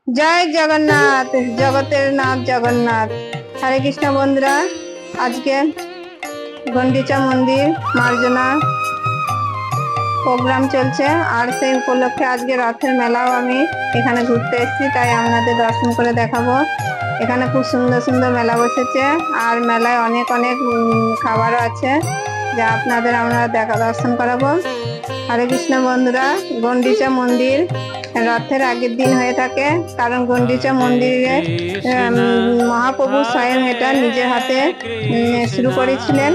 জয় জগন্নাথ, জগতের নাথ জগন্নাথ। হরে কৃষ্ণ বন্ধুরা, আজকে গন্ডিচা মন্দির মার্জনা প্রোগ্রাম চলছে, আর সেই উপলক্ষে আজকে রথের মেলাও আমি এখানে ঘুরতে এসেছি, তাই আপনাদের দর্শন করে দেখাবো। এখানে খুব সুন্দর সুন্দর মেলা বসেছে, আর মেলায় অনেক অনেক খাবারও আছে, যা আপনাদের আমরা দর্শন করাবো। হরে কৃষ্ণ বন্ধুরা, গন্ডিচা মন্দির রথের আগের দিন হয়ে থাকে, কারণ গন্ডিচা মন্দিরে মহাপ্রভু স্বয়ং এটা নিজের হাতে শুরু করেছিলেন।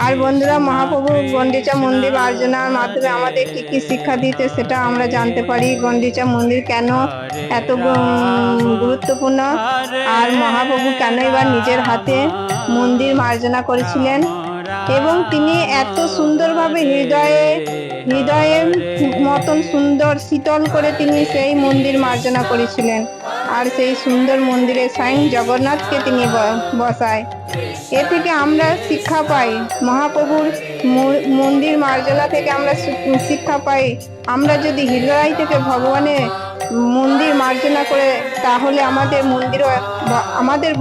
আর বন্ধুরা, মহাপ্রভু গন্ডিচা মন্দির মার্জনার মাধ্যমে আমাদের কি কি শিক্ষা দিতে সেটা আমরা জানতে পারি। গন্ডিচা মন্দির কেন এত গুরুত্বপূর্ণ, আর মহাপ্রভু কেনই বা নিজের হাতে মন্দির মার্জনা করেছিলেন, এবং তিনি এত সুন্দরভাবে হৃদয়ের মতন সুন্দর শীতল করে তিনি সেই মন্দির মার্জনা করেছিলেন। আর সেই সুন্দর মন্দিরে স্বয়ং জগন্নাথকে তিনি বসায়। এ থেকে আমরা শিক্ষা পাই, মহাপ্রভুর মন্দির মার্জনা থেকে আমরা শিক্ষা পাই, আমরা যদি হৃদয় থেকে ভগবানের মন্দির মার্জনা করে, তাহলে আমাদের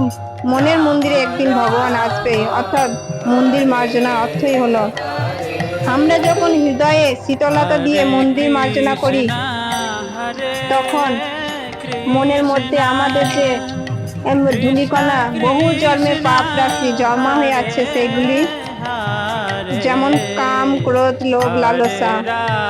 মনের মন্দিরে একদিন ভগবান আসবে। অর্থাৎ মন্দির মার্জনা অর্থই হলো, আমরা যখন হৃদয়ে শীতলতা দিয়ে মন্দির মার্জনা করি, তখন মনের মধ্যে আমাদের যে ধূলিকণা, বহু জন্মের পাপ রাশি জমা হয়ে আছে, সেগুলি যেমন কাম, ক্রোধ, লোভ, লালসা,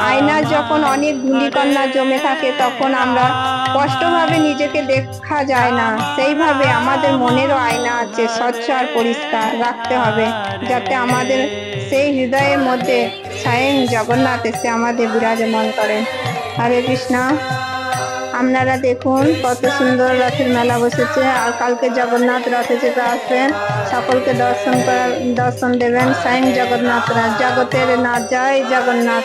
আয়না যখন অনেক ধূলিকণা জমে থাকে, তখন আমরা স্পষ্টভাবে নিজেকে দেখা যায় না। সেইভাবে আমাদের মনেরও আয়না আছে, স্বচ্ছ আর পরিষ্কার রাখতে হবে, যাতে আমাদের সেই হৃদয়ের মধ্যে স্বয়ং জগন্নাথ এসে আমাদের বিরাজমান করেন। হরে কৃষ্ণ। আপনারা দেখুন কত সুন্দর রথের মেলা বসেছে, আর কালকে জগন্নাথ রথে চেপে আসবেন, সকলকে দর্শন দেবেন স্বয়ং জগন্নাথ, জগতের নাথ। জয় জগন্নাথ।